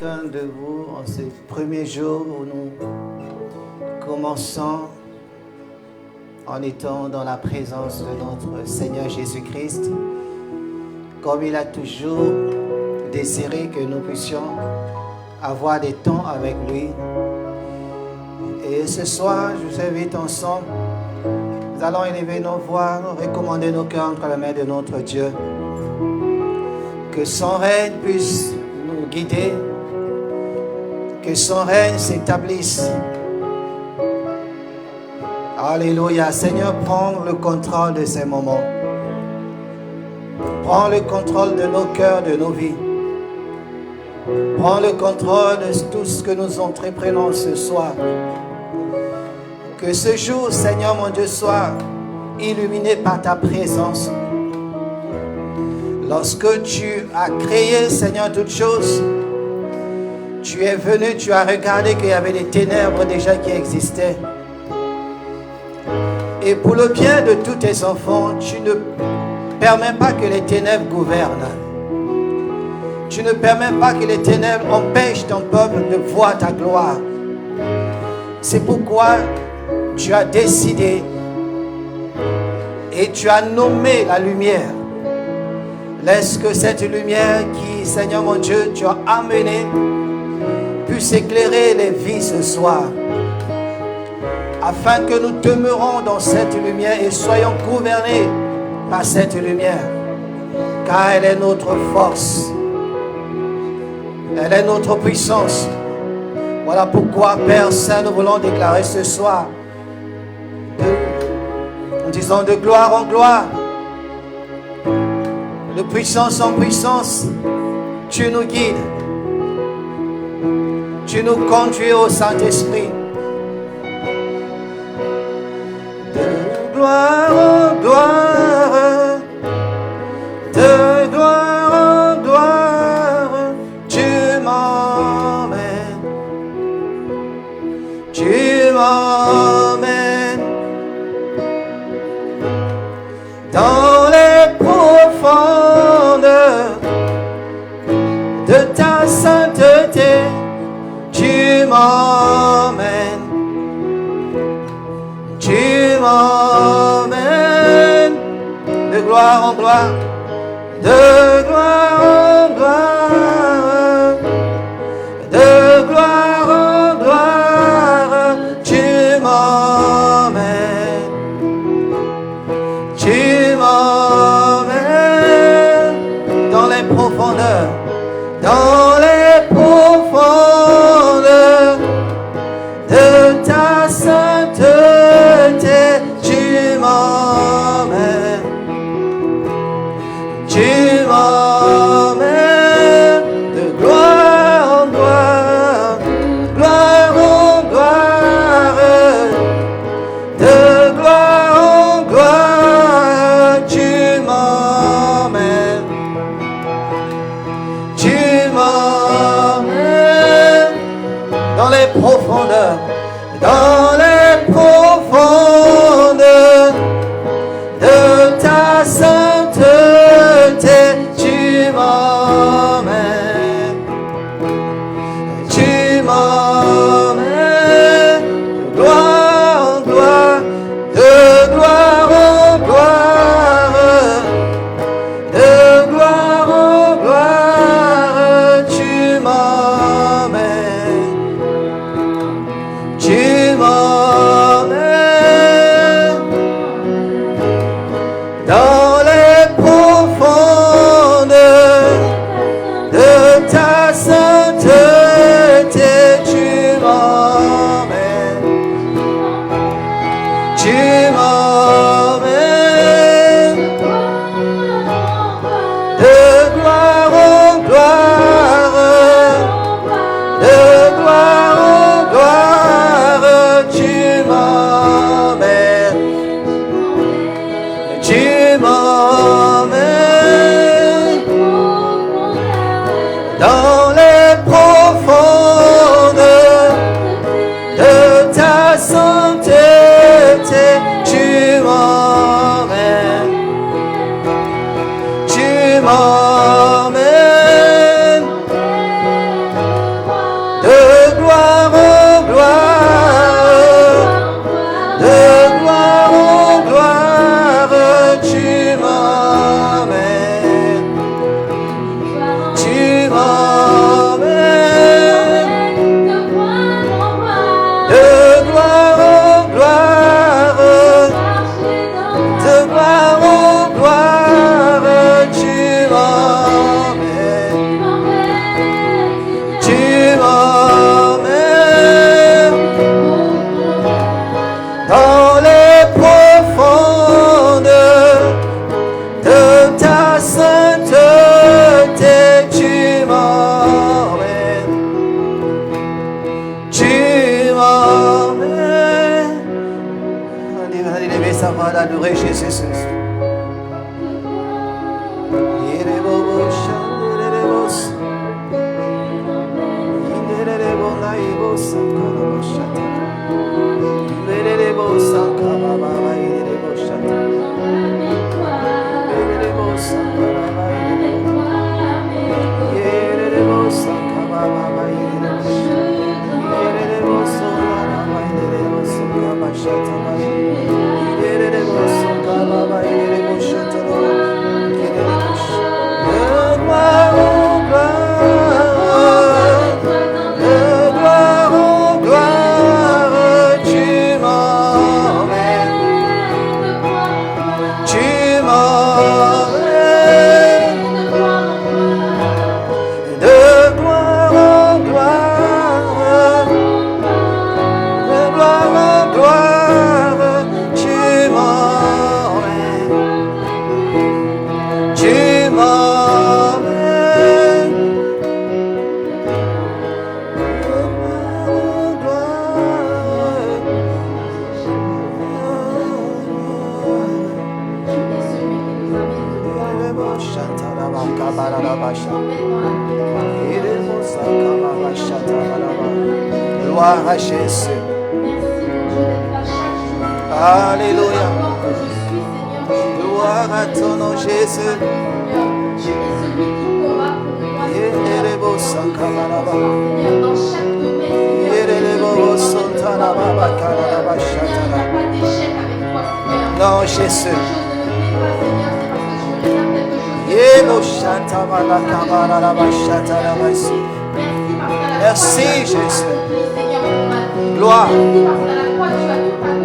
chacun de vous en ce premier jour où nous commençons en étant dans la présence de notre Seigneur Jésus-Christ, comme il a toujours désiré que nous puissions avoir des temps avec lui. Et ce soir, je vous invite ensemble, nous allons élever nos voix, recommander nos cœurs entre les mains de notre Dieu. Que son règne puisse nous guider, que son règne s'établisse. Alléluia. Seigneur, prends le contrôle de ces moments. Prends le contrôle de nos cœurs, de nos vies. Prends le contrôle de tout ce que nous entreprenons ce soir. Que ce jour, Seigneur mon Dieu, soit illuminé par ta présence. Lorsque tu as créé, Seigneur, toutes choses, tu es venu, tu as regardé qu'il y avait des ténèbres déjà qui existaient. Et pour le bien de tous tes enfants, tu ne permets pas que les ténèbres gouvernent. Tu ne permets pas que les ténèbres empêchent ton peuple de voir ta gloire. C'est pourquoi tu as décidé et tu as nommé la lumière. Laisse que cette lumière qui, Seigneur mon Dieu, tu as amenée, puisse éclairer les vies ce soir. Afin que nous demeurons dans cette lumière et soyons gouvernés par cette lumière. Car elle est notre force. Elle est notre puissance. Voilà pourquoi, Père Saint, nous voulons déclarer ce soir, en disant de gloire en gloire, de puissance en puissance, tu nous guides. Tu nous conduis au Saint-Esprit. De gloire en gloire, de gloire en gloire, tu m'emmènes. Tu m'emmènes dans les profondes de ta sainteté. Tu m'emmènes. Tu m'emmènes de gloire en gloire, de gloire en gloire, de gloire en gloire. Tu m'emmènes. Tu m'emmènes dans les profondeurs, dans les profondeurs de ta sainteté. Tu m'emmènes. Tu m'emmènes de gloire en gloire, gloire en gloire, de gloire en gloire. Tu m'emmènes. Tu m'emmènes dans les profondeurs, dans les profondeurs de ta sainteté. Tu m'emmènes. Tu m'emmènes de gloire en gloire, de gloire en gloire, de gloire en gloire. Tu m'emmènes. Tu m'emmènes. adorer Jésus. Gloire à Jésus. Alléluia. Gloire à ton nom, Jésus. Non, Jésus. Merci, Jésus. Gloire.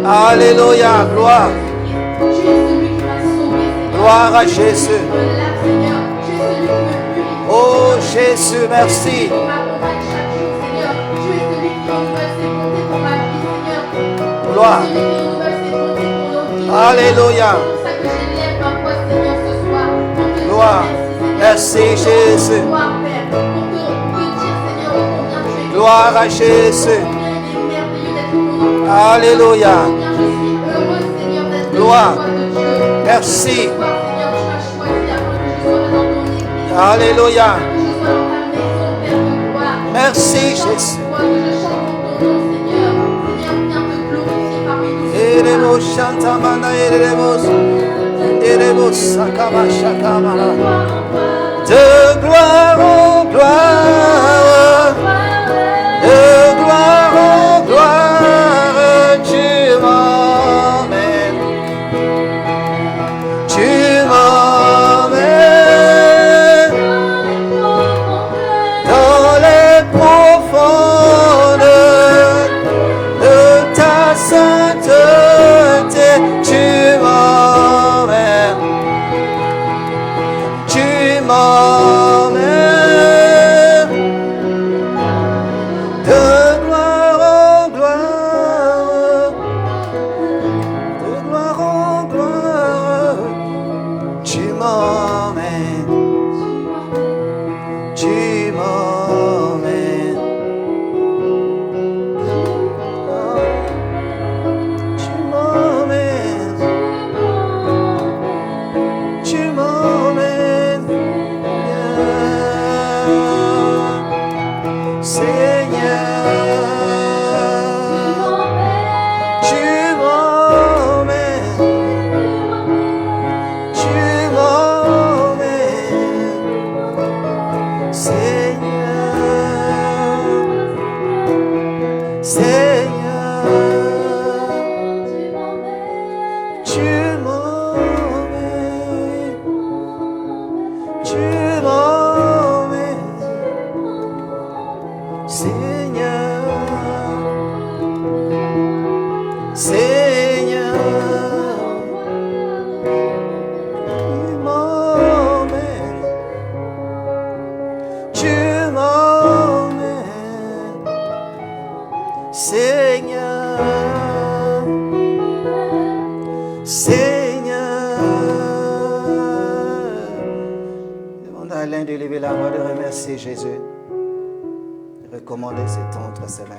Alléluia, gloire. Gloire à Jésus. Oh Jésus, merci. Gloire. Alléluia. Gloire. Merci Jésus. Gloire à Jésus. Alléluia. Gloire. Merci. Alléluia. Merci Jésus. De gloire en gloire, de gloire en gloire, tu m'emmènes, tu m'emmènes dans les profondeurs de ta sainteté, tu m'emmènes, tu m'emmènes de gloire en gloire, de gloire en gloire, tu m'emmènes, tu m'emmènes, tu m'emmènes, tu m'emmènes, Seigneur, tu m'emmènes, tu m'emmènes, Seigneur, Seigneur, tu m'emmènes, tu m'emmènes, Seigneur, Seigneur, tu m'emmènes, Seigneur, Seigneur. Demande à Alain de lever la main, de remercier Jésus, de recommander cet temps entre ses mains.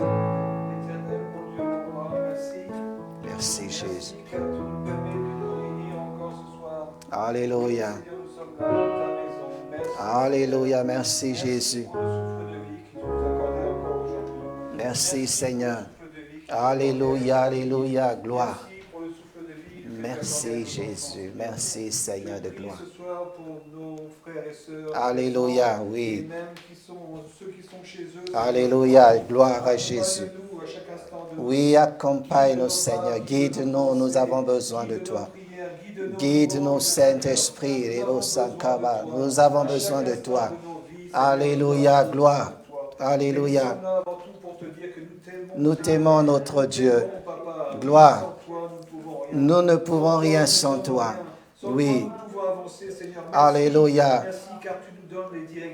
Merci Jésus. Alléluia. Seigneur, nous sommes là dans ta maison. Merci. Alléluia. Merci Merci Jésus. pour le souffle de vie que tu nous accordé encore aujourd'hui. Merci Seigneur. Pour le souffle de vie que tu nous accordé Alléluia. aujourd'hui. Alléluia. Gloire. Merci pour le souffle de vie que tu nous accordé à Merci nos Jésus. enfants. Merci Seigneur Je de prie gloire. ce soir pour nos frères et sœurs. Alléluia, présents, oui. Et même ceux qui sont chez eux. Alléluia. Gloire à Jésus. Accompagne-nous à chaque instant de Oui, accompagne-nous Seigneur. Guide-nous. Nous avons besoin de toi. Guide-nous Saint-Esprit. Nous avons besoin de toi. Alléluia. Gloire. Alléluia. Nous t'aimons notre Dieu. Gloire. Nous ne pouvons rien sans toi. Oui. Alléluia.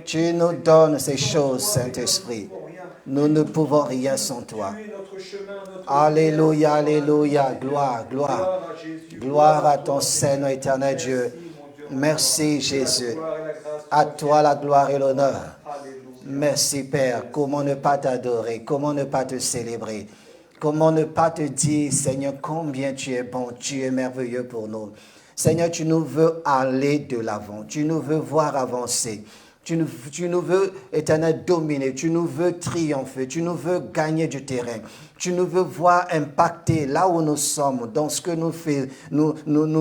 Tu nous donnes ces choses, Saint-Esprit. Nous ne pouvons rien sans toi. Alléluia, alléluia. Gloire, gloire. Gloire à ton Seigneur éternel Dieu. Merci Jésus. À toi la gloire et l'honneur. Merci Père. Comment ne pas t'adorer? Comment ne pas te célébrer? Comment ne pas te dire, Seigneur, combien tu es bon, tu es merveilleux pour nous. Seigneur, tu nous veux aller de l'avant. Tu nous veux voir avancer. Tu nous veux, éternel, dominer. Tu nous veux triompher. Tu nous veux gagner du terrain. Tu nous veux voir impacter là où nous sommes, dans ce que nous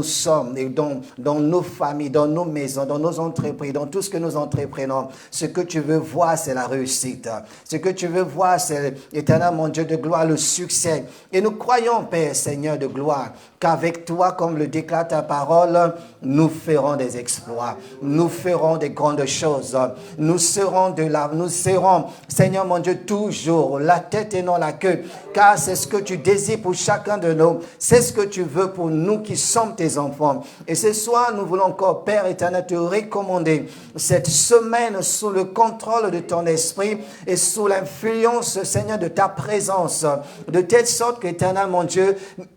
sommes, et dans nos familles, dans nos maisons, dans nos entreprises, dans tout ce que nous entreprenons. Ce que tu veux voir, c'est la réussite. Ce que tu veux voir, c'est, éternel, mon Dieu de gloire, le succès. Et nous croyons, Père, Seigneur de gloire, qu'avec toi, comme le déclare ta parole, nous ferons des exploits. Nous ferons des grandes choses. Nous serons, Seigneur, mon Dieu, toujours la tête et non la queue. Car c'est ce que tu désires pour chacun de nous. C'est ce que tu veux pour nous qui sommes tes enfants. Et ce soir, nous voulons encore, Père éternel, te recommander cette semaine sous le contrôle de ton esprit et sous l'influence, Seigneur, de ta présence. De telle sorte qu'éternel, mon Dieu,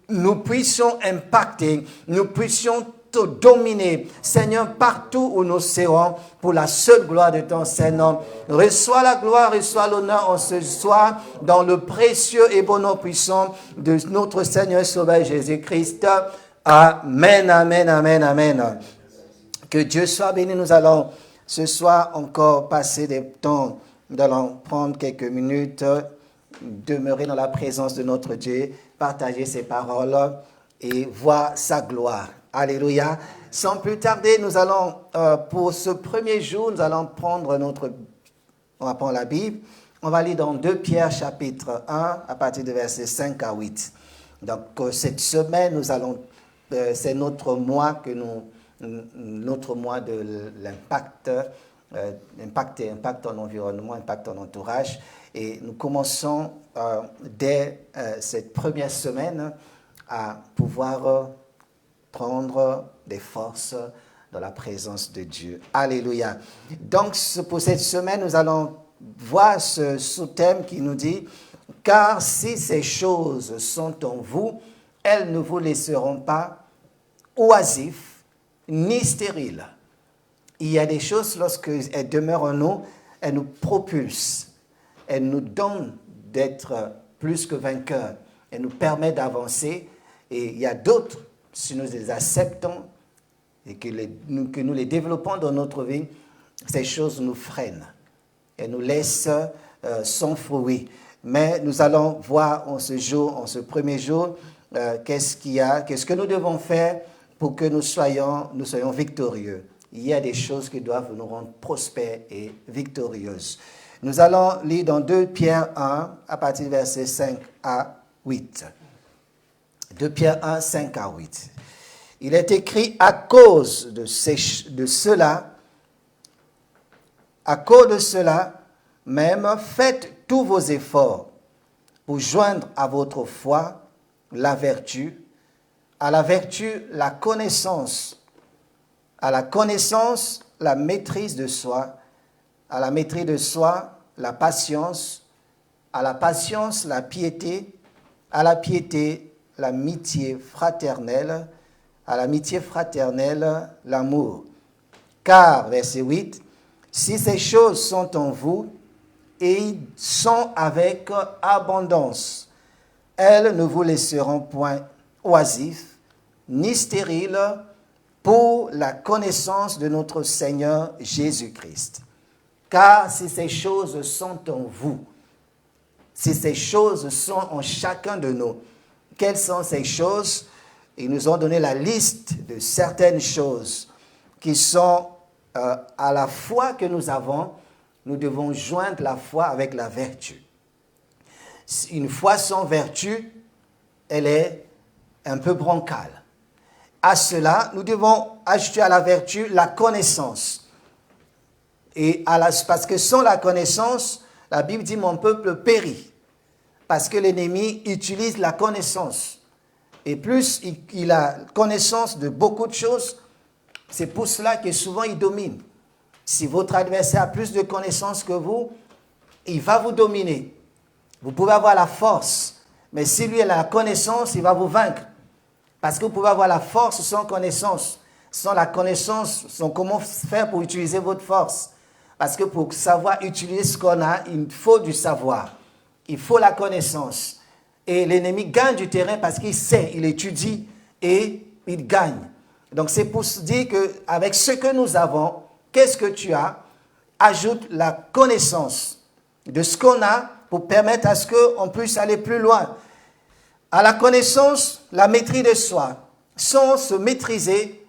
nous puissions impacter, nous puissions te dominer, Seigneur, partout où nous serons, pour la seule gloire de ton Saint-Nom. Reçois la gloire, reçois l'honneur en ce soir, dans le précieux et bon nom puissant de notre Seigneur et Sauveur Jésus-Christ. Amen, amen, amen, amen. Que Dieu soit béni. Nous allons ce soir encore passer des temps. Nous allons prendre quelques minutes, demeurer dans la présence de notre Dieu, partager ses paroles et voir sa gloire. Alléluia. Sans plus tarder, nous allons, pour ce premier jour, nous allons prendre on va prendre la Bible. On va lire dans 2 Pierre chapitre 1 à partir de versets 5 à 8. Donc, cette semaine, nous allons, c'est notre mois de l'impact, impact en environnement, impact en entourage. Et nous commençons dès cette première semaine à pouvoir prendre des forces dans la présence de Dieu. Alléluia. Donc, pour cette semaine, nous allons voir ce sous-thème qui nous dit « Car si ces choses sont en vous, elles ne vous laisseront pas oisifs ni stériles. » Il y a des choses, lorsqu'elles demeurent en nous, elles nous propulsent. Elles nous donnent d'être plus que vainqueurs. Elles nous permettent d'avancer. Et il y a d'autres, si nous les acceptons et que nous les développons dans notre vie, ces choses nous freinent et nous laissent sans fruit. Mais nous allons voir en ce premier jour, qu'est-ce que nous devons faire pour que nous soyons victorieux. Il y a des choses qui doivent nous rendre prospères et victorieuses. Nous allons lire dans 2 Pierre 1, à partir du verset 5 à 8. 2 Pierre 1, 5 à 8. Il est écrit, à cause de cela, même, faites tous vos efforts pour joindre à votre foi la vertu, à la vertu la connaissance, à la connaissance la maîtrise de soi, à la maîtrise de soi la patience, à la patience la piété, à la piété l'amitié fraternelle, à l'amitié fraternelle l'amour. Car, verset 8, si ces choses sont en vous et sont avec abondance, elles ne vous laisseront point oisifs, ni stériles, pour la connaissance de notre Seigneur Jésus-Christ. Car si ces choses sont en vous, si ces choses sont en chacun de nous, quelles sont ces choses? Ils nous ont donné la liste de certaines choses qui sont à la foi que nous avons. Nous devons joindre la foi avec la vertu. Une foi sans vertu, elle est un peu bancale. À cela, nous devons ajouter à la vertu la connaissance. Et parce que sans la connaissance, la Bible dit « mon peuple périt ». Parce que l'ennemi utilise la connaissance. Et plus il a connaissance de beaucoup de choses, c'est pour cela que souvent il domine. Si votre adversaire a plus de connaissances que vous, il va vous dominer. Vous pouvez avoir la force, mais si lui a la connaissance, il va vous vaincre. Parce que vous pouvez avoir la force sans connaissance. Sans la connaissance, sans comment faire pour utiliser votre force. Parce que pour savoir utiliser ce qu'on a, il faut du savoir. Il faut la connaissance. Et l'ennemi gagne du terrain parce qu'il sait, il étudie et il gagne. Donc c'est pour se dire qu'avec ce que nous avons, qu'est-ce que tu as? Ajoute la connaissance de ce qu'on a pour permettre à ce qu'on puisse aller plus loin. À la connaissance, la maîtrise de soi. Sans se maîtriser,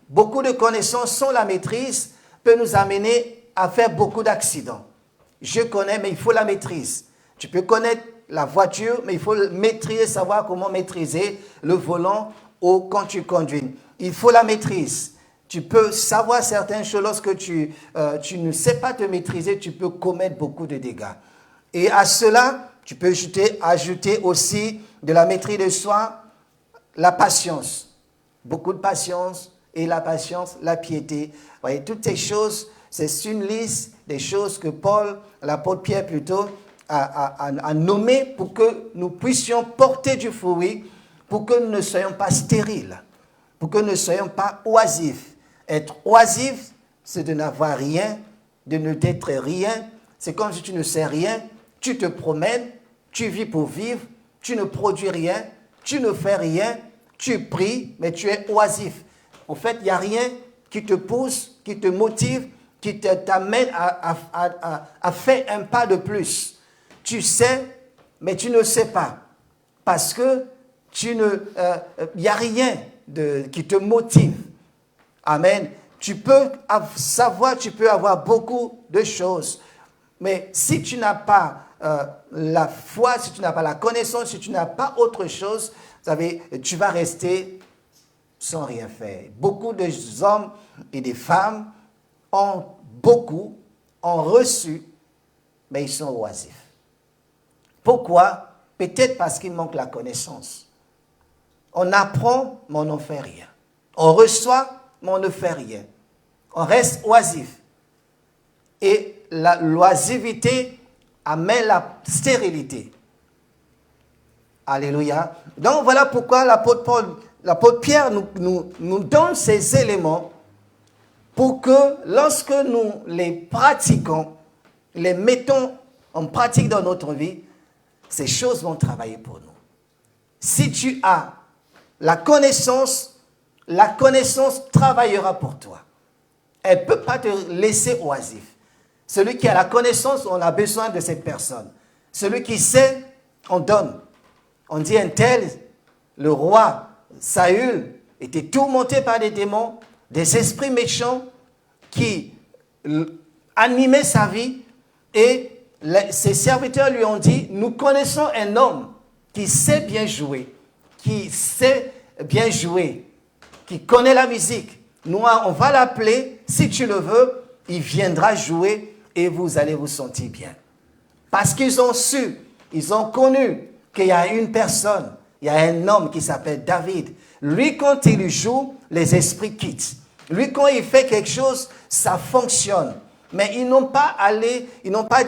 beaucoup de connaissances sans la maîtrise peut nous amener à faire beaucoup d'accidents. Je connais, mais il faut la maîtrise. Tu peux connaître la voiture, mais il faut maîtriser, savoir comment maîtriser le volant ou quand tu conduis. Il faut la maîtrise. Tu peux savoir certaines choses. Lorsque tu ne sais pas te maîtriser, tu peux commettre beaucoup de dégâts. Et à cela, tu peux ajouter aussi de la maîtrise de soi, la patience. Beaucoup de patience. Et la patience, la piété. Vous voyez, toutes ces choses, c'est une liste des choses que Paul, l'apôtre Pierre plutôt, a nommé pour que nous puissions porter du fruit, pour que nous ne soyons pas stériles, pour que nous ne soyons pas oisifs. Être oisif, c'est de n'avoir rien, de ne d'être rien. C'est comme si tu ne sais rien, tu te promènes, tu vis pour vivre, tu ne produis rien, tu ne fais rien, tu pries, mais tu es oisif. En fait, il n'y a rien qui te pousse, qui te motive, qui t'amène à faire un pas de plus. Tu sais, mais tu ne sais pas. Parce que il n'y a rien qui te motive. Amen. Tu peux savoir, tu peux avoir beaucoup de choses. Mais si tu n'as pas la foi, si tu n'as pas la connaissance, si tu n'as pas autre chose, vous savez, tu vas rester sans rien faire. Beaucoup de hommes et des femmes ont reçu, mais ils sont oisifs. Pourquoi? Peut-être parce qu'il manque la connaissance. On apprend, mais on n'en fait rien. On reçoit, mais on ne fait rien. On reste oisif. Et l'oisivité amène la stérilité. Alléluia. Donc voilà pourquoi l'apôtre Pierre nous donne ces éléments pour que lorsque nous les pratiquons, les mettons en pratique dans notre vie, ces choses vont travailler pour nous. Si tu as la connaissance travaillera pour toi. Elle ne peut pas te laisser oisif. Celui qui a la connaissance, on a besoin de cette personne. Celui qui sait, on donne. On dit un tel, le roi Saül était tourmenté par des démons, des esprits méchants qui animaient sa vie et ses serviteurs lui ont dit, nous connaissons un homme qui sait bien jouer, qui connaît la musique. Nous, on va l'appeler, si tu le veux, il viendra jouer et vous allez vous sentir bien. Parce qu'ils ont su, ils ont connu qu'il y a une personne, il y a un homme qui s'appelle David. Lui, quand il joue, les esprits quittent. Lui, quand il fait quelque chose, ça fonctionne. Mais ils n'ont pas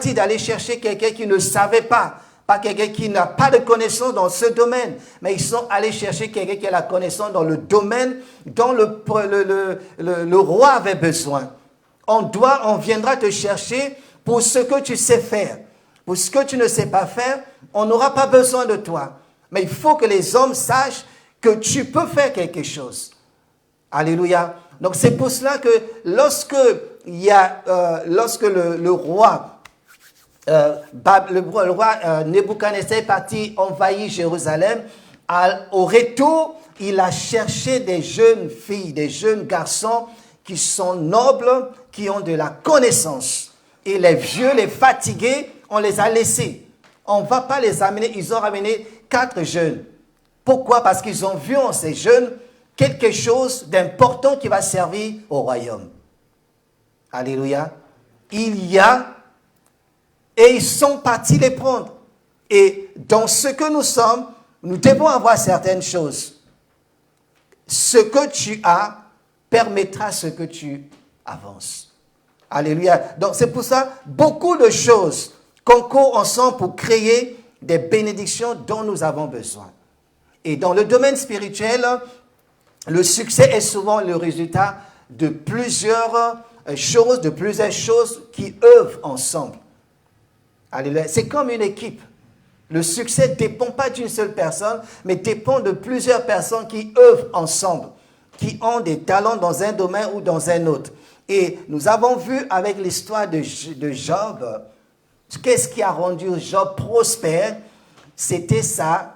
dit d'aller chercher quelqu'un qui ne savait pas quelqu'un qui n'a pas de connaissance dans ce domaine, mais ils sont allés chercher quelqu'un qui a la connaissance dans le domaine dont le roi avait besoin. On viendra te chercher pour ce que tu sais faire. Pour ce que tu ne sais pas faire, on n'aura pas besoin de toi. Mais il faut que les hommes sachent que tu peux faire quelque chose. Alléluia. Donc c'est pour cela que lorsque le roi Nebuchadnezzar est parti envahir Jérusalem, au retour, il a cherché des jeunes filles, des jeunes garçons qui sont nobles, qui ont de la connaissance. Et les vieux, les fatigués, on les a laissés. On ne va pas les amener. Ils ont ramené 4 jeunes. Pourquoi? Parce qu'ils ont vu en ces jeunes quelque chose d'important qui va servir au royaume. Alléluia. Et ils sont partis les prendre. Et dans ce que nous sommes, nous devons avoir certaines choses. Ce que tu as permettra ce que tu avances. Alléluia. Donc c'est pour ça, beaucoup de choses concourent ensemble pour créer des bénédictions dont nous avons besoin. Et dans le domaine spirituel, le succès est souvent le résultat de plusieurs choses qui œuvrent ensemble. Alléluia. C'est comme une équipe. Le succès ne dépend pas d'une seule personne, mais dépend de plusieurs personnes qui œuvrent ensemble, qui ont des talents dans un domaine ou dans un autre. Et nous avons vu avec l'histoire de Job, qu'est-ce qui a rendu Job prospère? C'était sa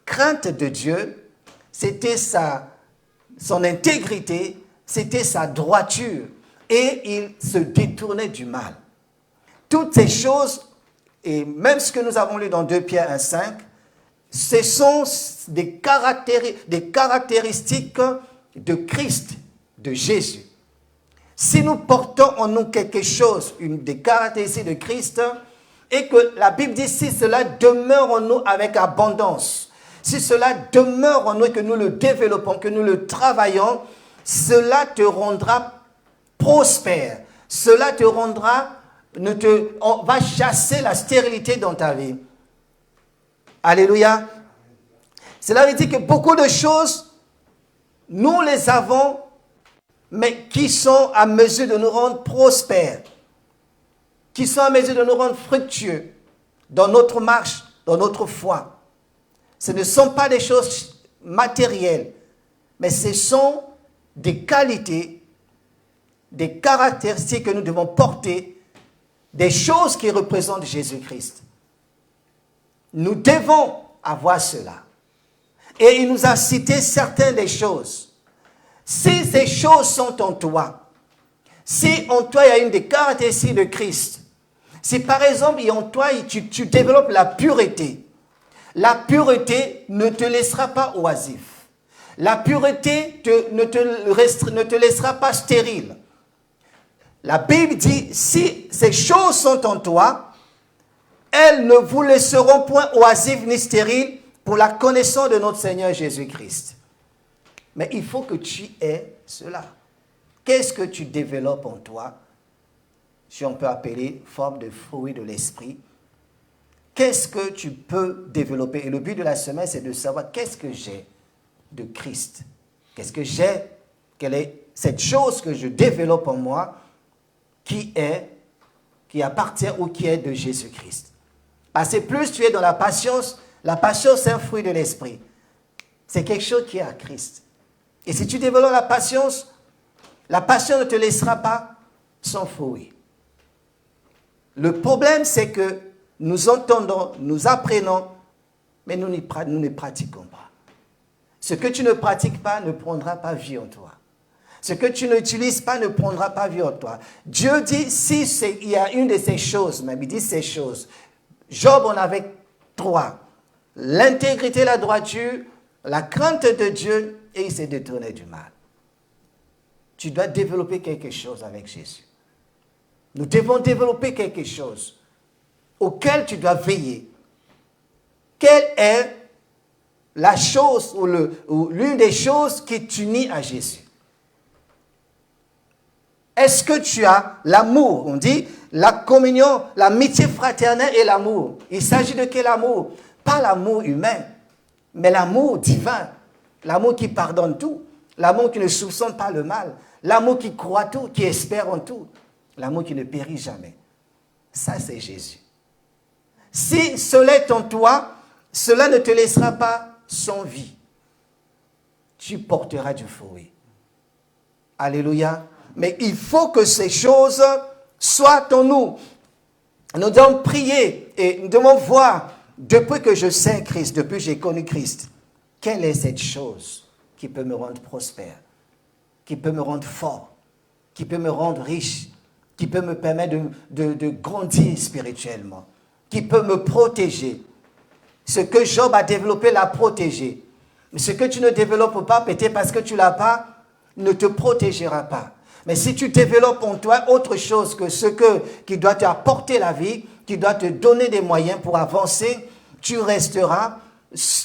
crainte de Dieu, c'était son intégrité, c'était sa droiture. Et il se détournait du mal. Toutes ces choses, et même ce que nous avons lu dans 2 Pierre 1,5, ce sont des caractéristiques de Christ, de Jésus. Si nous portons en nous quelque chose, une des caractéristiques de Christ, et que la Bible dit si cela demeure en nous avec abondance, si cela demeure en nous et que nous le développons, que nous le travaillons, cela te rendra prospère. Cela te rendra, on va chasser la stérilité dans ta vie. Alléluia. Cela veut dire que beaucoup de choses, nous les avons, mais qui sont à mesure de nous rendre prospères, qui sont à mesure de nous rendre fructueux dans notre marche, dans notre foi. Ce ne sont pas des choses matérielles, mais ce sont des qualités, des caractéristiques que nous devons porter, des choses qui représentent Jésus-Christ. Nous devons avoir cela. Et il nous a cité certaines des choses. Si ces choses sont en toi, si en toi il y a une des caractéristiques de Christ, si par exemple en toi tu développes la pureté ne te laissera pas oisif. La pureté ne te laissera pas stérile. La Bible dit, si ces choses sont en toi, elles ne vous laisseront point oisifs ni stériles pour la connaissance de notre Seigneur Jésus-Christ. Mais il faut que tu aies cela. Qu'est-ce que tu développes en toi? Si on peut appeler forme de fruit de l'esprit. Qu'est-ce que tu peux développer? Et le but de la semaine, c'est de savoir qu'est-ce que j'ai de Christ. Qu'est-ce que j'ai? Quelle est cette chose que je développe en moi qui appartient ou qui est de Jésus-Christ. Parce que plus tu es dans la patience c'est un fruit de l'esprit. C'est quelque chose qui est à Christ. Et si tu développes la patience ne te laissera pas sans fruit. Le problème, c'est que nous entendons, nous apprenons, mais nous ne pratiquons pas. Ce que tu ne pratiques pas ne prendra pas vie en toi. Ce que tu n'utilises pas ne prendra pas vie en toi. Dieu dit, il y a une de ces choses, même il dit ces choses. Job en avait 3. L'intégrité, la droiture, la crainte de Dieu, et il s'est détourné du mal. Tu dois développer quelque chose avec Jésus. Nous devons développer quelque chose auquel tu dois veiller. Quelle est la chose ou l'une des choses qui t'unit à Jésus? Est-ce que tu as l'amour? On dit la communion, l'amitié fraternelle et l'amour. Il s'agit de quel amour? Pas l'amour humain, mais l'amour divin. L'amour qui pardonne tout. L'amour qui ne soupçonne pas le mal. L'amour qui croit tout, qui espère en tout. L'amour qui ne périt jamais. Ça, c'est Jésus. Si cela est en toi, cela ne te laissera pas sans vie. Tu porteras du fruit. Alléluia. Mais il faut que ces choses soient en nous. Nous devons prier et nous devons voir, depuis que je sais Christ, depuis que j'ai connu Christ, quelle est cette chose qui peut me rendre prospère, qui peut me rendre fort, qui peut me rendre riche, qui peut me permettre de grandir spirituellement, qui peut me protéger. Ce que Job a développé l'a protégé. Mais ce que tu ne développes pas, peut-être parce que tu ne l'as pas, ne te protégera pas. Mais si tu développes en toi autre chose que qui doit t'apporter la vie, qui doit te donner des moyens pour avancer, tu resteras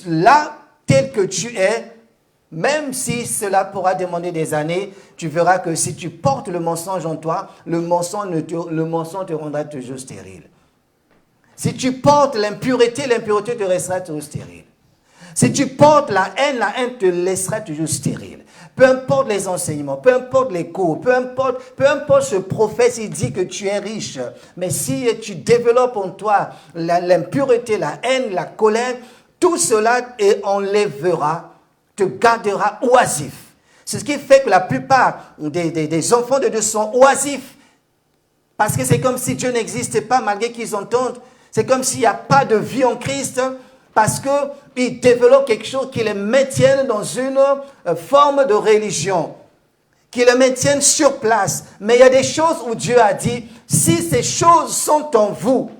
là tel que tu es, même si cela pourra demander des années. Tu verras que si tu portes le mensonge en toi, le mensonge te rendra toujours stérile. Si tu portes l'impureté te restera toujours stérile. Si tu portes la haine te laissera toujours stérile. Peu importe les enseignements, peu importe les cours, peu importe ce prophète, il dit que tu es riche. Mais si tu développes en toi l'impureté, la haine, la colère, tout cela enlèvera, te gardera oisif. C'est ce qui fait que la plupart des enfants de Dieu sont oisifs. Parce que c'est comme si Dieu n'existait pas malgré qu'ils entendent. C'est comme s'il n'y a pas de vie en Christ. Parce qu'ils développent quelque chose qui les maintienne dans une forme de religion, qui les maintienne sur place. Mais il y a des choses où Dieu a dit, si ces choses sont en vous,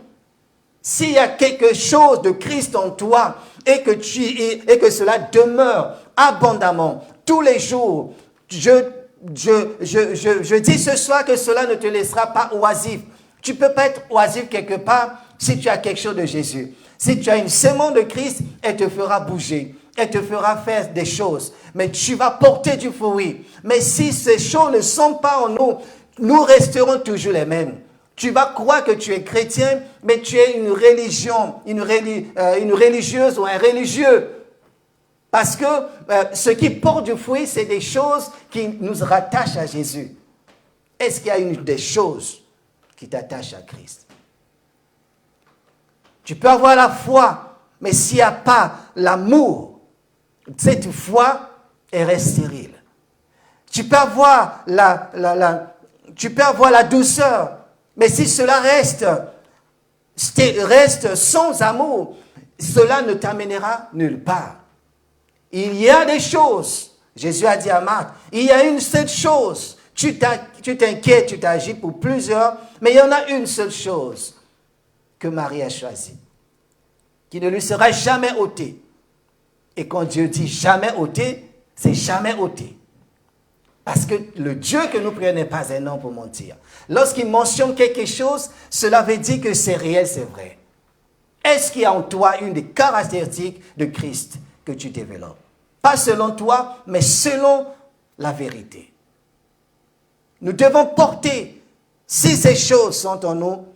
s'il y a quelque chose de Christ en toi et que cela demeure abondamment tous les jours, je dis ce soir que cela ne te laissera pas oisif. Tu ne peux pas être oisif quelque part si tu as quelque chose de Jésus. Si tu as une sémence de Christ, elle te fera bouger, elle te fera faire des choses. Mais tu vas porter du fruit. Mais si ces choses ne sont pas en nous, nous resterons toujours les mêmes. Tu vas croire que tu es chrétien, mais tu es une religion, une religieuse ou un religieux. Parce que ce qui porte du fruit, c'est des choses qui nous rattachent à Jésus. Est-ce qu'il y a des choses qui t'attachent à Christ? Tu peux avoir la foi, mais s'il n'y a pas l'amour, cette foi, elle reste stérile. Tu peux avoir la douceur, mais si cela reste sans amour, cela ne t'amènera nulle part. Il y a des choses, Jésus a dit à Marc, il y a une seule chose. Tu t'inquiètes, tu t'agis pour plusieurs, mais il y en a une seule chose que Marie a choisi, qui ne lui sera jamais ôtée. Et quand Dieu dit jamais ôté, c'est jamais ôté. Parce que le Dieu que nous prions n'est pas un homme pour mentir. Lorsqu'il mentionne quelque chose, cela veut dire que c'est réel, c'est vrai. Est-ce qu'il y a en toi une des caractéristiques de Christ que tu développes? Pas selon toi, mais selon la vérité. Nous devons porter, si ces choses sont en nous,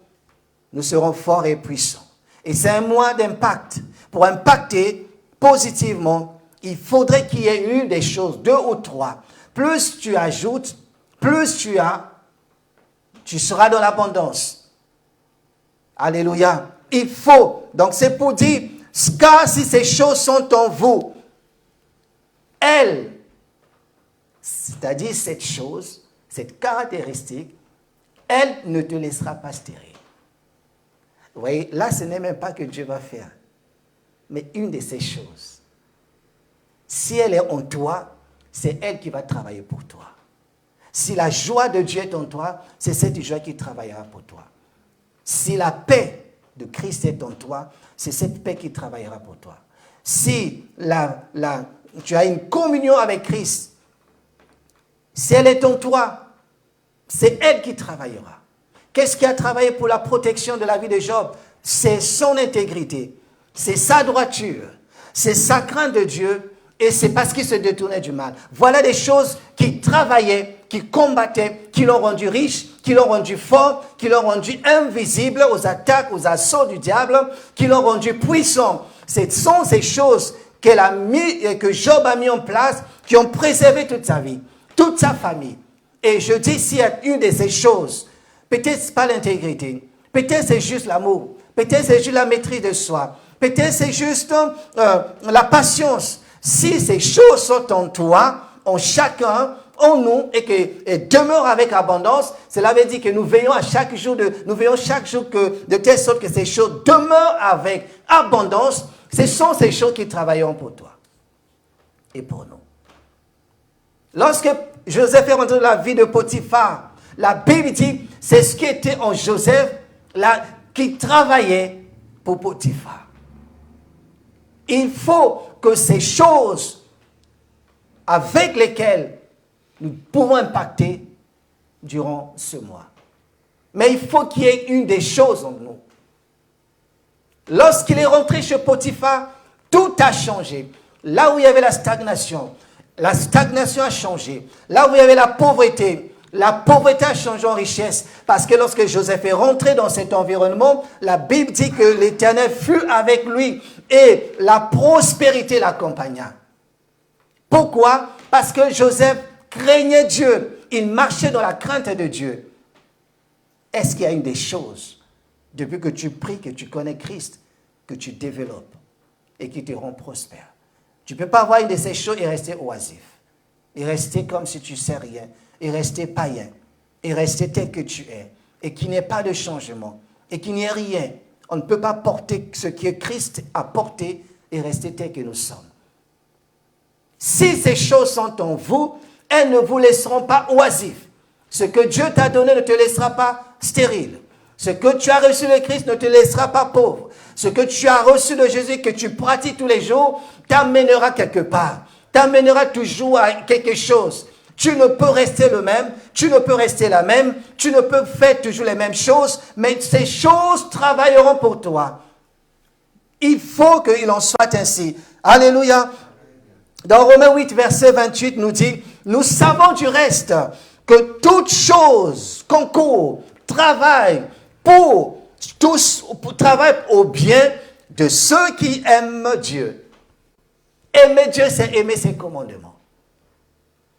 nous serons forts et puissants. Et c'est un moyen d'impact. Pour impacter positivement, il faudrait qu'il y ait une des choses, 2 ou 3. Plus tu ajoutes, plus tu seras dans l'abondance. Alléluia. Il faut. Donc c'est pour dire, car si ces choses sont en vous, elles, c'est-à-dire cette chose, cette caractéristique, elle ne te laissera pas stérile. Vous voyez, là, ce n'est même pas que Dieu va faire, mais une de ces choses. Si elle est en toi, c'est elle qui va travailler pour toi. Si la joie de Dieu est en toi, c'est cette joie qui travaillera pour toi. Si la paix de Christ est en toi, c'est cette paix qui travaillera pour toi. Si tu as une communion avec Christ, si elle est en toi, c'est elle qui travaillera. Qu'est-ce qui a travaillé pour la protection de la vie de Job? C'est son intégrité, c'est sa droiture, c'est sa crainte de Dieu, et c'est parce qu'il se détournait du mal. Voilà des choses qui travaillaient, qui combattaient, qui l'ont rendu riche, qui l'ont rendu fort, qui l'ont rendu invisible aux attaques, aux assauts du diable, qui l'ont rendu puissant. Ce sont ces choses que Job a mis en place, qui ont préservé toute sa vie, toute sa famille. Et je dis, s'il y a une de ces choses, peut-être c'est pas l'intégrité, peut-être c'est juste l'amour, peut-être c'est juste la maîtrise de soi, peut-être c'est juste la patience. Si ces choses sont en toi, en chacun, en nous et demeure avec abondance, cela veut dire que nous veillons chaque jour que, de telle sorte que ces choses demeurent avec abondance. Ce sont ces choses qui travailleront pour toi et pour nous. Lorsque Joseph est rentré dans la vie de Potiphar, la Bible dit, c'est ce qui était en Joseph, qui travaillait pour Potiphar. Il faut que ces choses avec lesquelles nous pouvons impacter durant ce mois. Mais il faut qu'il y ait une des choses en nous. Lorsqu'il est rentré chez Potiphar, tout a changé. Là où il y avait la stagnation a changé. Là où il y avait la pauvreté a changé en richesse. Parce que lorsque Joseph est rentré dans cet environnement, la Bible dit que l'Éternel fut avec lui et la prospérité l'accompagna. Pourquoi? Parce que Joseph craignait Dieu. Il marchait dans la crainte de Dieu. Est-ce qu'il y a une des choses, depuis que tu pries, que tu connais Christ, que tu développes et qui te rend prospère? Tu ne peux pas avoir une de ces choses et rester oisif. Et rester comme si tu ne sais rien. Et rester païen. Et rester tel que tu es. Et qu'il n'y ait pas de changement. Et qu'il n'y ait rien. On ne peut pas porter ce que Christ a porté et rester tel que nous sommes. Si ces choses sont en vous, elles ne vous laisseront pas oisifs. Ce que Dieu t'a donné ne te laissera pas stérile. Ce que tu as reçu de Christ ne te laissera pas pauvre. Ce que tu as reçu de Jésus, que tu pratiques tous les jours, t'amènera quelque part. T'amènera toujours à quelque chose. Tu ne peux rester le même, tu ne peux rester la même, tu ne peux faire toujours les mêmes choses, mais ces choses travailleront pour toi. Il faut qu'il en soit ainsi. Alléluia. Dans Romains 8, verset 28, nous dit, nous savons du reste que toute chose concourt, travaille au bien de ceux qui aiment Dieu. Aimer Dieu, c'est aimer ses commandements.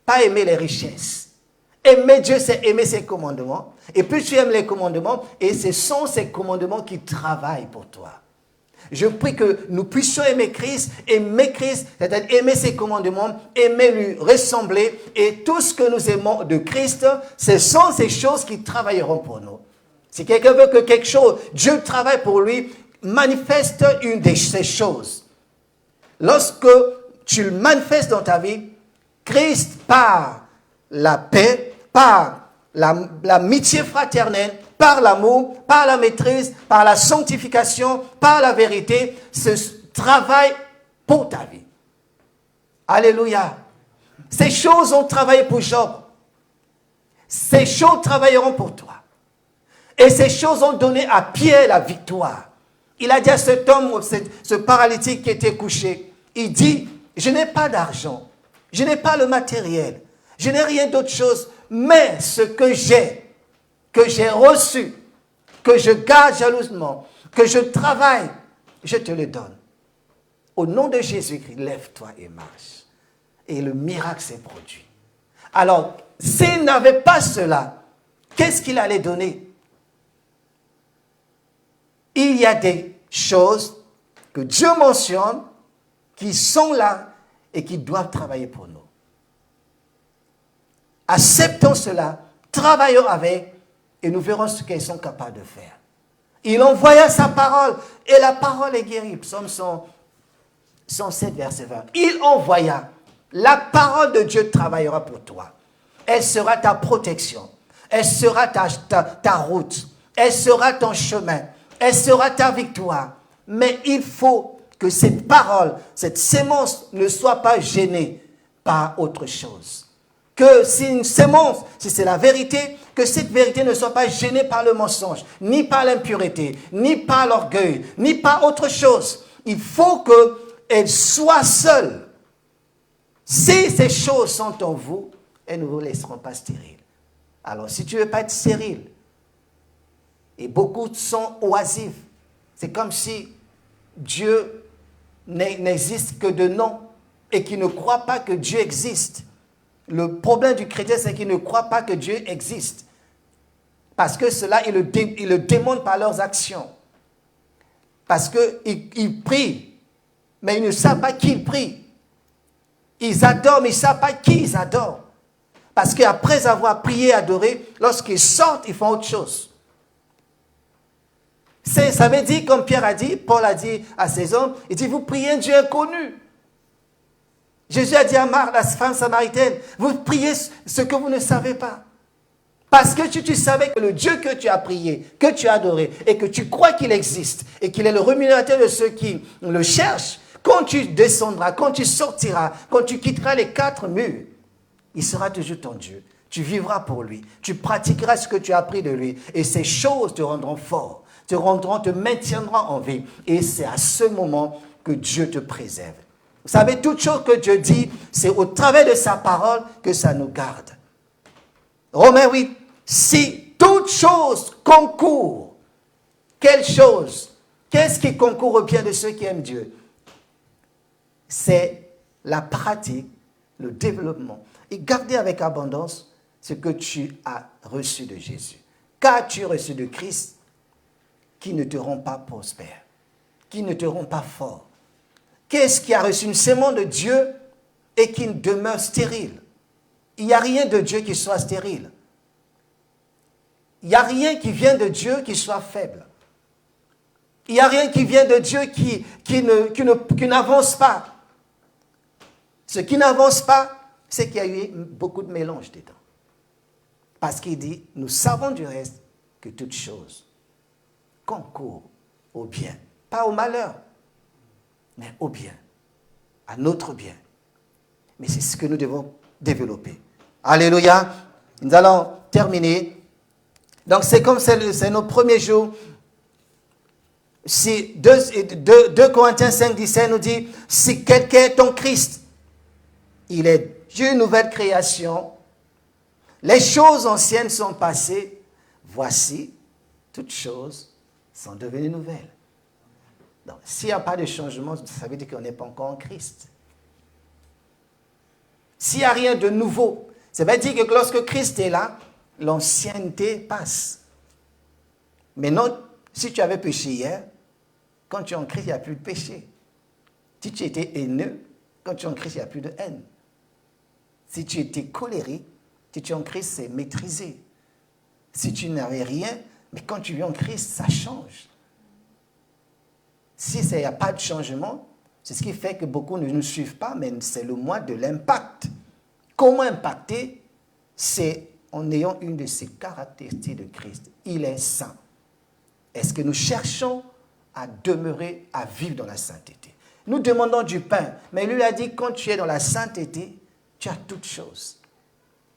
Pas aimer les richesses. Aimer Dieu, c'est aimer ses commandements. Et plus tu aimes les commandements, et ce sont ces commandements qui travaillent pour toi. Je prie que nous puissions aimer Christ, c'est-à-dire aimer ses commandements, aimer lui ressembler, et tout ce que nous aimons de Christ, ce sont ces choses qui travailleront pour nous. Si quelqu'un veut que quelque chose, Dieu travaille pour lui, manifeste une de ces choses. Lorsque tu le manifestes dans ta vie, Christ, par la paix, par l'amitié fraternelle, par l'amour, par la maîtrise, par la sanctification, par la vérité, ce travail pour ta vie. Alléluia. Ces choses ont travaillé pour Job. Ces choses travailleront pour toi. Et ces choses ont donné à Pierre la victoire. Il a dit à cet homme, ce paralytique qui était couché, il dit, je n'ai pas d'argent, je n'ai pas le matériel, je n'ai rien d'autre chose, mais ce que j'ai reçu, que je garde jalousement, que je travaille, je te le donne. Au nom de Jésus-Christ, lève-toi et marche. Et le miracle s'est produit. Alors, s'il n'avait pas cela, qu'est-ce qu'il allait donner? Il y a des choses que Dieu mentionne qui sont là et qui doivent travailler pour nous. Acceptons cela, travaillons avec et nous verrons ce qu'ils sont capables de faire. Il envoya sa parole et la parole est guérie. Psaume 107, verset 20. Il envoya. La parole de Dieu travaillera pour toi. Elle sera ta protection. Elle sera ta route. Elle sera ton chemin. Elle sera ta victoire. Mais il faut que cette parole, cette sémence ne soit pas gênée par autre chose. Que si une sémence, si c'est la vérité, que cette vérité ne soit pas gênée par le mensonge, ni par l'impureté, ni par l'orgueil, ni par autre chose. Il faut qu'elle soit seule. Si ces choses sont en vous, elles ne vous laisseront pas stériles. Alors, si tu ne veux pas être stérile, et beaucoup sont oisifs, c'est comme si Dieu n'existe que de nom et qui ne croit pas que Dieu existe. Le problème du chrétien, c'est qu'il ne croit pas que Dieu existe. Parce que cela, ils le démontrent par leurs actions. Parce qu'ils prient, mais ils ne savent pas qui ils prient. Ils adorent, mais ils ne savent pas qui ils adorent. Parce qu'après avoir prié, adoré, lorsqu'ils sortent, ils font autre chose. Ça veut dire, comme Pierre a dit, Paul a dit à ses hommes, il dit, vous priez un Dieu inconnu. Jésus a dit à Marthe, la femme samaritaine, vous priez ce que vous ne savez pas. Parce que tu savais que le Dieu que tu as prié, que tu as adoré, et que tu crois qu'il existe, et qu'il est le rémunérateur de ceux qui le cherchent, quand tu descendras, quand tu sortiras, quand tu quitteras les 4 murs, il sera toujours ton Dieu. Tu vivras pour lui. Tu pratiqueras ce que tu as appris de lui. Et ces choses te rendront fort, te maintiendront en vie. Et c'est à ce moment que Dieu te préserve. Vous savez, toute chose que Dieu dit, c'est au travers de sa parole que ça nous garde. Romains 8, si toute chose concourt, quelle chose? Qu'est-ce qui concourt au bien de ceux qui aiment Dieu? C'est la pratique, le développement. Et garder avec abondance ce que tu as reçu de Jésus. Qu'as-tu reçu de Christ qui ne te rend pas prospère, qui ne te rend pas fort? Qu'est-ce qui a reçu une sémence de Dieu et qui demeure stérile? Il n'y a rien de Dieu qui soit stérile. Il n'y a rien qui vient de Dieu qui soit faible. Il n'y a rien qui vient de Dieu qui n'avance pas. Ce qui n'avance pas, c'est qu'il y a eu beaucoup de mélange dedans. Parce qu'il dit, nous savons du reste que toute chose concourt au bien. Pas au malheur, mais au bien. À notre bien. Mais c'est ce que nous devons développer. Alléluia. Nous allons terminer. Donc c'est comme c'est nos premiers jours. Si 2 Corinthiens 5, 17 nous dit, si quelqu'un est en Christ, il est une nouvelle création. Les choses anciennes sont passées. Voici, toutes choses sont devenues nouvelles. Donc, s'il n'y a pas de changement, ça veut dire qu'on n'est pas encore en Christ. S'il n'y a rien de nouveau, ça veut dire que lorsque Christ est là, l'ancienneté passe. Mais non, si tu avais péché hier, quand tu es en Christ, il n'y a plus de péché. Si tu étais haineux, quand tu es en Christ, il n'y a plus de haine. Si tu étais colérique, si tu es en Christ, c'est maîtrisé. Si tu n'avais rien, mais quand tu viens en Christ, ça change. Si il n'y a pas de changement, c'est ce qui fait que beaucoup ne nous suivent pas, mais c'est le mois de l'impact. Comment impacter? C'est en ayant une de ces caractéristiques de Christ. Il est saint. Est-ce que nous cherchons à demeurer, à vivre dans la sainteté? Nous demandons du pain, mais lui a dit, quand tu es dans la sainteté, tu as toutes choses.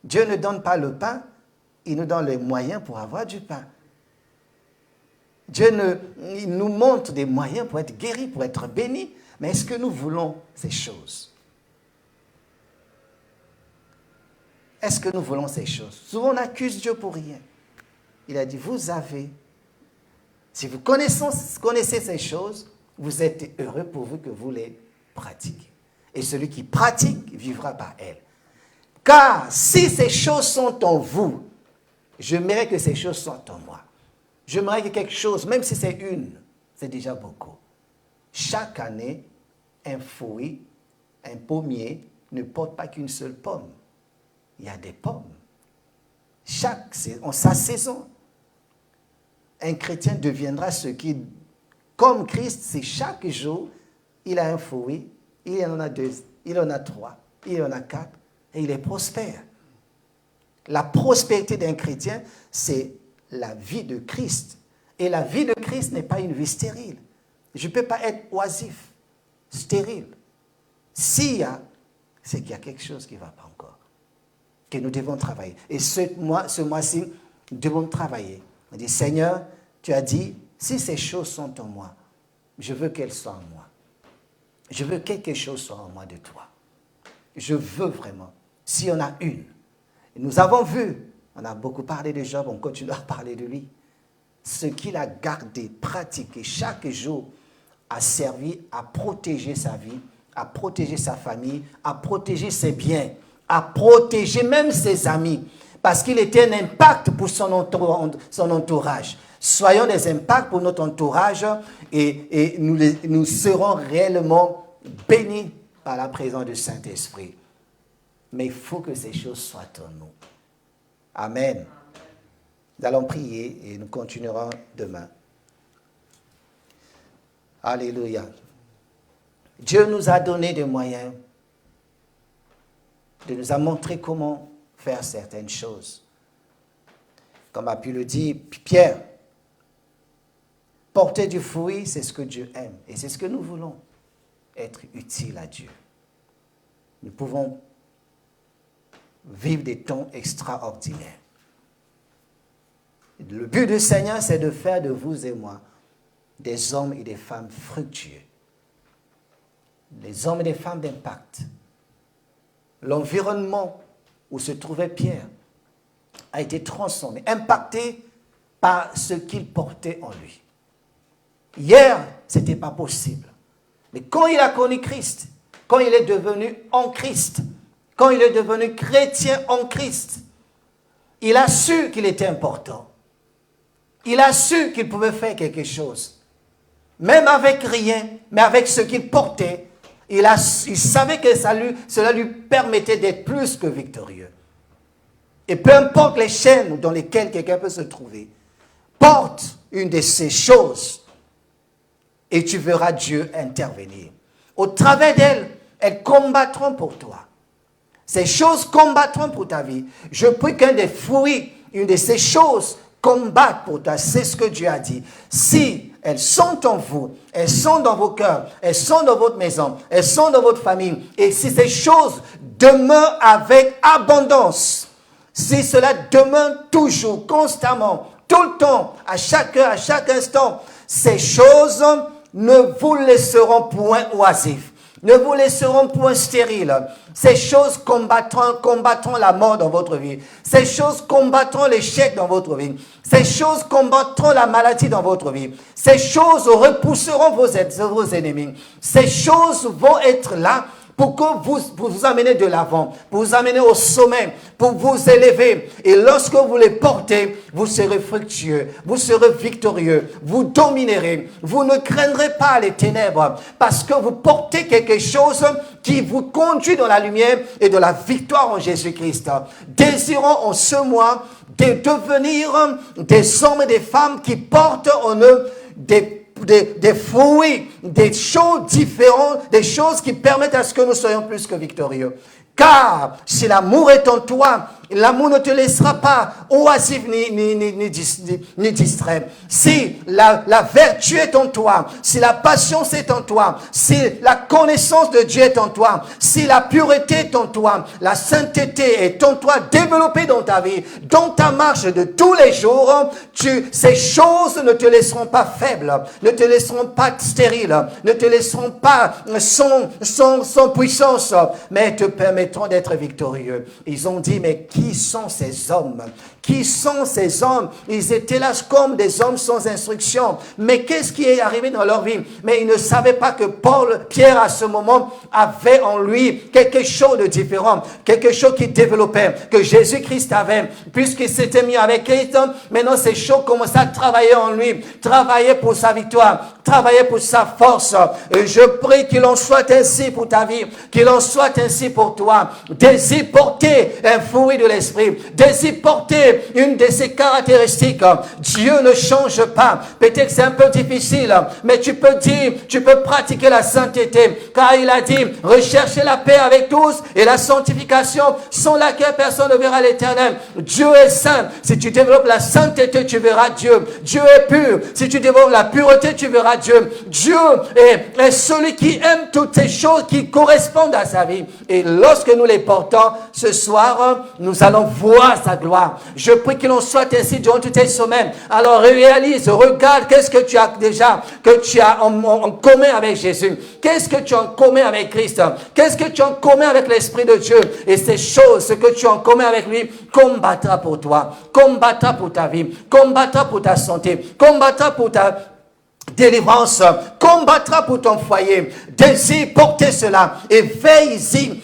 Dieu ne donne pas le pain, il nous donne les moyens pour avoir du pain. Dieu il nous montre des moyens pour être guéris, pour être bénis, mais est-ce que nous voulons ces choses? Est-ce que nous voulons ces choses? Souvent on accuse Dieu pour rien. Il a dit, vous avez, si vous connaissez ces choses, vous êtes heureux pourvu que vous les pratiquez. Et celui qui pratique vivra par elles. Car si ces choses sont en vous, j'aimerais que ces choses soient en moi. J'aimerais que quelque chose, même si c'est une, c'est déjà beaucoup. Chaque année, un fruit, un pommier ne porte pas qu'une seule pomme. Il y a des pommes. En sa saison, un chrétien deviendra ce qui, comme Christ, c'est chaque jour, il a un fruit, il en a 2, il en a 3, il en a 4, et il est prospère. La prospérité d'un chrétien, c'est la vie de Christ. Et la vie de Christ n'est pas une vie stérile. Je ne peux pas être oisif, stérile. S'il y a, c'est qu'il y a quelque chose qui ne va pas encore. Que nous devons travailler. Et ce mois-ci, nous devons travailler. On dit, Seigneur, tu as dit, si ces choses sont en moi, je veux qu'elles soient en moi. Je veux que quelque chose soit en moi de toi. Je veux vraiment. Si on a une. Nous avons vu, on a beaucoup parlé de Job, on continue à parler de lui. Ce qu'il a gardé, pratiqué chaque jour, a servi à protéger sa vie, à protéger sa famille, à protéger ses biens, à protéger même ses amis. Parce qu'il était un impact pour son entourage. Soyons des impacts pour notre entourage et nous serons réellement bénis par la présence du Saint-Esprit. Mais il faut que ces choses soient en nous. Amen. Nous allons prier et nous continuerons demain. Alléluia. Dieu nous a donné des moyens. Dieu nous a montré comment faire certaines choses. Comme a pu le dire Pierre, porter du fruit, c'est ce que Dieu aime. Et c'est ce que nous voulons, être utile à Dieu. Nous pouvons vivre des temps extraordinaires. Le but du Seigneur, c'est de faire de vous et moi des hommes et des femmes fructueux. Des hommes et des femmes d'impact. L'environnement où se trouvait Pierre a été transformé, impacté par ce qu'il portait en lui. Hier, ce n'était pas possible. Mais quand il a connu Christ, quand il est devenu en Christ, quand il est devenu chrétien en Christ, il a su qu'il était important. Il a su qu'il pouvait faire quelque chose. Même avec rien, mais avec ce qu'il portait, il savait que cela lui permettait d'être plus que victorieux. Et peu importe les chaînes dans lesquelles quelqu'un peut se trouver, porte une de ces choses et tu verras Dieu intervenir. Au travers d'elles, elles combattront pour toi. Ces choses combattront pour ta vie. Je prie qu'un des fruits, une de ces choses combattent pour toi. C'est ce que Dieu a dit. Si elles sont en vous, elles sont dans vos cœurs, elles sont dans votre maison, elles sont dans votre famille, et si ces choses demeurent avec abondance, si cela demeure toujours, constamment, tout le temps, à chaque heure, à chaque instant, ces choses ne vous laisseront point oisifs, ne vous laisseront point stériles. Ces choses combattront la mort dans votre vie. Ces choses combattront l'échec dans votre vie. Ces choses combattront la maladie dans votre vie. Ces choses repousseront vos ennemis. Ces choses vont être là pour que vous amenez de l'avant, pour vous amener au sommet, pour vous élever. Et lorsque vous les portez, vous serez fructueux, vous serez victorieux, vous dominerez, vous ne craindrez pas les ténèbres, parce que vous portez quelque chose qui vous conduit dans la lumière et dans la victoire en Jésus-Christ. Désirons en ce mois de devenir des hommes et des femmes qui portent en eux des fruits, des choses différentes, des choses qui permettent à ce que nous soyons plus que victorieux. Car si l'amour est en toi, l'amour ne te laissera pas oisif ni distrait. Si la vertu est en toi, si la patience est en toi, si la connaissance de Dieu est en toi, si la pureté est en toi, la sainteté est en toi, développée dans ta vie, dans ta marche de tous les jours, ces choses ne te laisseront pas faible, ne te laisseront pas stérile, ne te laisseront pas sans puissance, mais te permettront d'être victorieux. Ils ont dit, mais qui sont ces hommes? Qui sont ces hommes? Ils étaient là comme des hommes sans instruction. Mais qu'est-ce qui est arrivé dans leur vie? Mais ils ne savaient pas que Pierre à ce moment avait en lui quelque chose de différent, quelque chose qui développait, que Jésus-Christ avait. Puisqu'il s'était mis avec Christ, maintenant ces choses commençaient à travailler en lui, travailler pour sa victoire, travailler pour sa force. Et je prie qu'il en soit ainsi pour ta vie, qu'il en soit ainsi pour toi. Désire porter un fruit de l'esprit, désire porter une de ses caractéristiques. Dieu ne change pas. Peut-être que c'est un peu difficile, mais tu peux pratiquer la sainteté, car il a dit, recherchez la paix avec tous et la sanctification, sans laquelle personne ne verra l'Éternel. Dieu est saint. Si tu développes la sainteté, tu verras Dieu. Dieu est pur. Si tu développes la pureté, tu verras Dieu. Dieu est celui qui aime toutes ces choses qui correspondent à sa vie. Et lorsque nous les portons, ce soir, nous allons voir sa gloire. Je prie qu'il en soit ainsi durant toutes tes semaines. Alors réalise, regarde qu'est-ce que tu as déjà, que tu as en commun avec Jésus. Qu'est-ce que tu as en commun avec Christ? Qu'est-ce que tu as en commun avec l'Esprit de Dieu? Et ces choses, ce que tu as en commun avec lui, combattra pour toi, combattra pour ta vie, combattra pour ta santé, combattra pour ta délivrance, combattra pour ton foyer. Désire porter cela et veille-y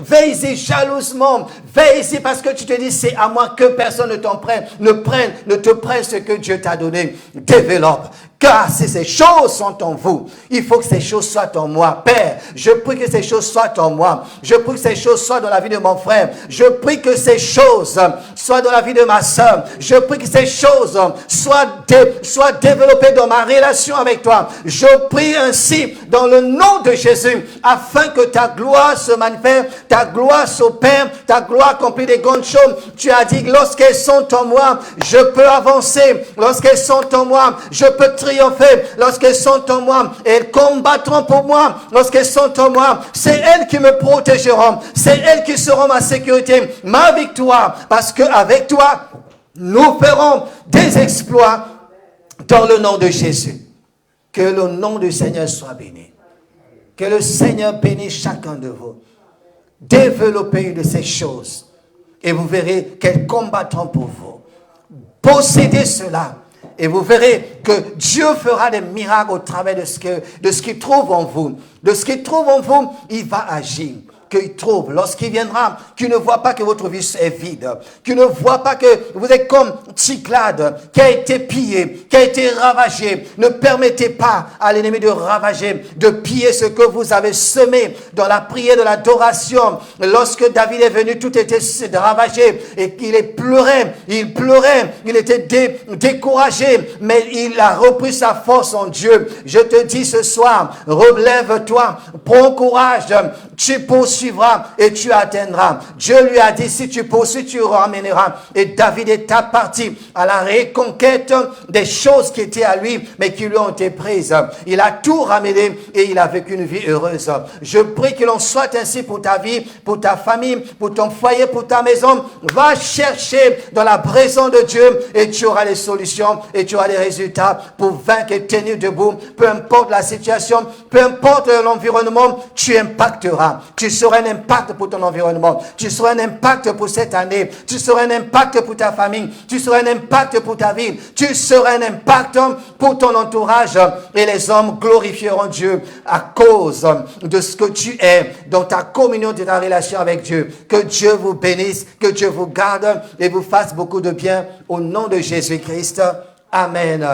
veille-y jalousement, veille-y parce que tu te dis c'est à moi que personne ne te prenne ce que Dieu t'a donné. Développe, Car si ces choses sont en vous, il faut que ces choses soient en moi. Père, je prie que ces choses soient en moi. Je prie que ces choses soient dans la vie de mon frère. Je prie que ces choses soient dans la vie de ma soeur. Je prie que ces choses soient développées dans ma relation avec toi. Je prie ainsi dans le nom de Jésus, afin que ta gloire se manifeste, ta gloire s'opère, ta gloire accomplit des grandes choses. Tu as dit, lorsqu'elles sont en moi, je peux avancer. Lorsqu'elles sont en moi, je peux triompher. Lorsqu'elles sont en moi, elles combattront pour moi. Lorsqu'elles sont en moi, c'est elles qui me protégeront. C'est elles qui seront ma sécurité, ma victoire. Parce qu'avec toi, nous ferons des exploits dans le nom de Jésus. Que le nom du Seigneur soit béni. Que le Seigneur bénisse chacun de vous. Développez une de ces choses. Et vous verrez qu'elles combattront pour vous. Possédez cela. Et vous verrez que Dieu fera des miracles au travers de ce qu'il trouve en vous. De ce qu'il trouve en vous, il va agir. Qu'il trouve, lorsqu'il viendra, qu'il ne voit pas que votre vie est vide, qu'il ne voit pas que vous êtes comme Cyclade, qui a été pillé, qui a été ravagé. Ne permettez pas à l'ennemi de ravager, de piller ce que vous avez semé dans la prière de l'adoration. Lorsque David est venu, tout était ravagé et qu'il pleurait, il était découragé, mais il a repris sa force en Dieu. Je te dis ce soir, relève-toi, prends courage, tu poursuivras et tu atteindras. Dieu lui a dit, si tu poursuis, tu ramèneras. Et David est parti à la reconquête des choses qui étaient à lui, mais qui lui ont été prises. Il a tout ramené et il a vécu une vie heureuse. Je prie que l'on soit ainsi pour ta vie, pour ta famille, pour ton foyer, pour ta maison. Va chercher dans la présence de Dieu et tu auras les solutions et tu auras les résultats pour vaincre et tenir debout. Peu importe la situation, peu importe l'environnement, tu impacteras. Tu seras un impact pour ton environnement. Tu seras un impact pour cette année. Tu seras un impact pour ta famille. Tu seras un impact pour ta vie. Tu seras un impact pour ton entourage. Et les hommes glorifieront Dieu à cause de ce que tu es dans ta communion, de ta relation avec Dieu. Que Dieu vous bénisse, que Dieu vous garde et vous fasse beaucoup de bien au nom de Jésus-Christ. Amen.